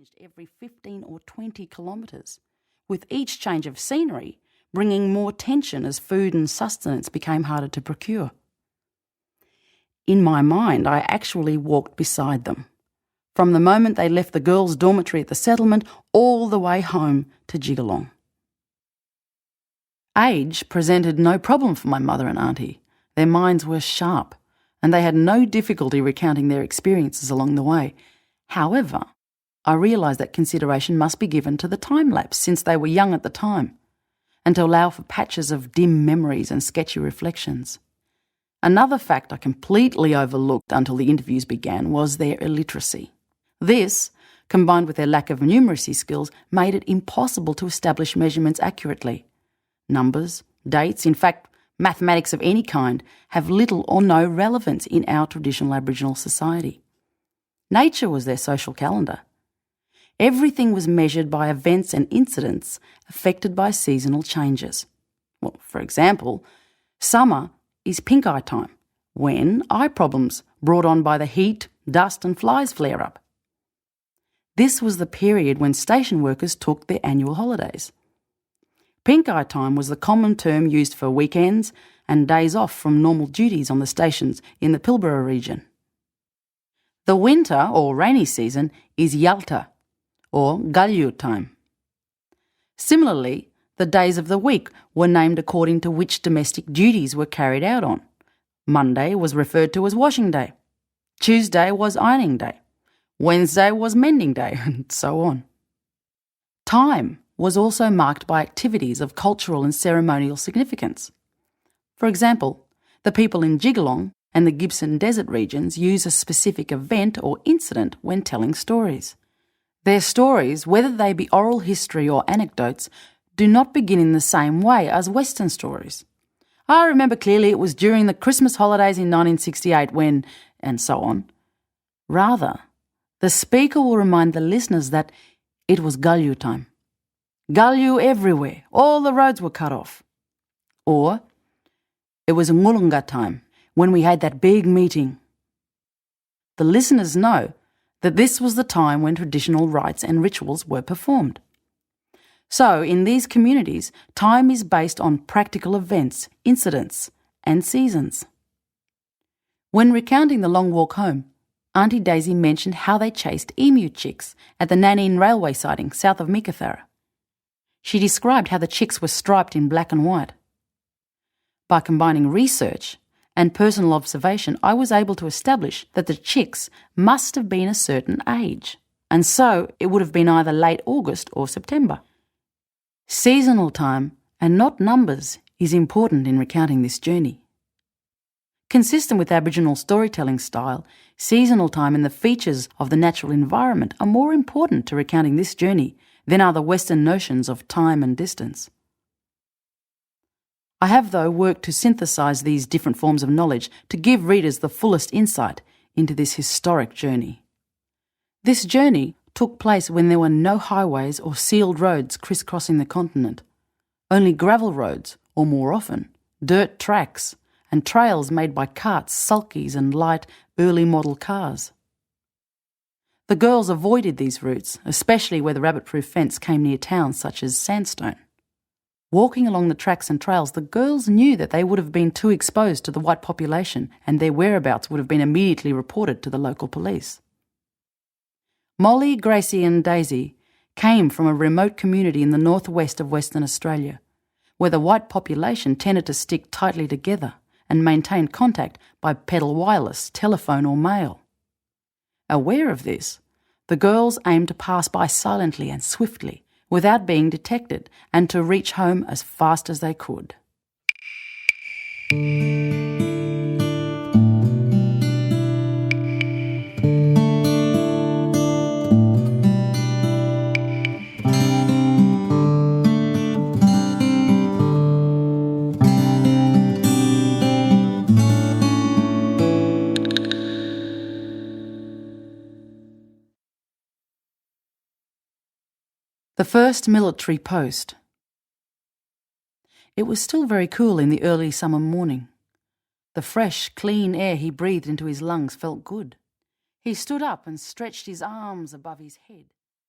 changed every 15 or 20 kilometres, with each change of scenery bringing more tension as food and sustenance became harder to procure. In my mind, I actually walked beside them, from the moment they left the girls' dormitory at the settlement all the way home to Jigalong. Age presented no problem for my mother and auntie. Their minds were sharp, and they had no difficulty recounting their experiences along the way. However, I realised that consideration must be given to the time lapse since they were young at the time, and to allow for patches of dim memories and sketchy reflections. Another fact I completely overlooked until the interviews began was their illiteracy. This, combined with their lack of numeracy skills, made it impossible to establish measurements accurately. Numbers, dates, in fact, mathematics of any kind, have little or no relevance in our traditional Aboriginal society. Nature was their social calendar. Everything was measured by events and incidents affected by seasonal changes. Well, for example, summer is pink eye time, when eye problems brought on by the heat, dust and flies flare up. This was the period when station workers took their annual holidays. Pink eye time was the common term used for weekends and days off from normal duties on the stations in the Pilbara region. The winter or rainy season is Yalta, or Gallu time. Similarly, the days of the week were named according to which domestic duties were carried out on. Monday was referred to as washing day. Tuesday was ironing day. Wednesday was mending day, and so on. Time was also marked by activities of cultural and ceremonial significance. For example, the people in Jigalong and the Gibson Desert regions use a specific event or incident when telling stories. Their stories, whether they be oral history or anecdotes, do not begin in the same way as Western stories. I remember clearly it was during the Christmas holidays in 1968 when, and so on. Rather, the speaker will remind the listeners that it was Gallu time. Gallu everywhere, all the roads were cut off. Or, it was Ngulunga time, when we had that big meeting. The listeners know that this was the time when traditional rites and rituals were performed. So, in these communities, time is based on practical events, incidents, and seasons. When recounting the long walk home, Auntie Daisy mentioned how they chased emu chicks at the Nanine railway siding south of Meekatharra. She described how the chicks were striped in black and white. By combining research and personal observation, I was able to establish that the chicks must have been a certain age, and so it would have been either late August or September. Seasonal time, and not numbers, is important in recounting this journey. Consistent with Aboriginal storytelling style, seasonal time and the features of the natural environment are more important to recounting this journey than are the Western notions of time and distance. I have, though, worked to synthesise these different forms of knowledge to give readers the fullest insight into this historic journey. This journey took place when there were no highways or sealed roads crisscrossing the continent, only gravel roads, or more often, dirt tracks and trails made by carts, sulkies and light, early model cars. The girls avoided these routes, especially where the rabbit-proof fence came near towns such as Sandstone. Walking along the tracks and trails, the girls knew that they would have been too exposed to the white population and their whereabouts would have been immediately reported to the local police. Molly, Gracie and Daisy came from a remote community in the northwest of Western Australia, where the white population tended to stick tightly together and maintain contact by pedal wireless, telephone or mail. Aware of this, the girls aimed to pass by silently and swiftly, without being detected, and to reach home as fast as they could. The first military post. It was still very cool in the early summer morning. The fresh, clean air he breathed into his lungs felt good. He stood up and stretched his arms above his head.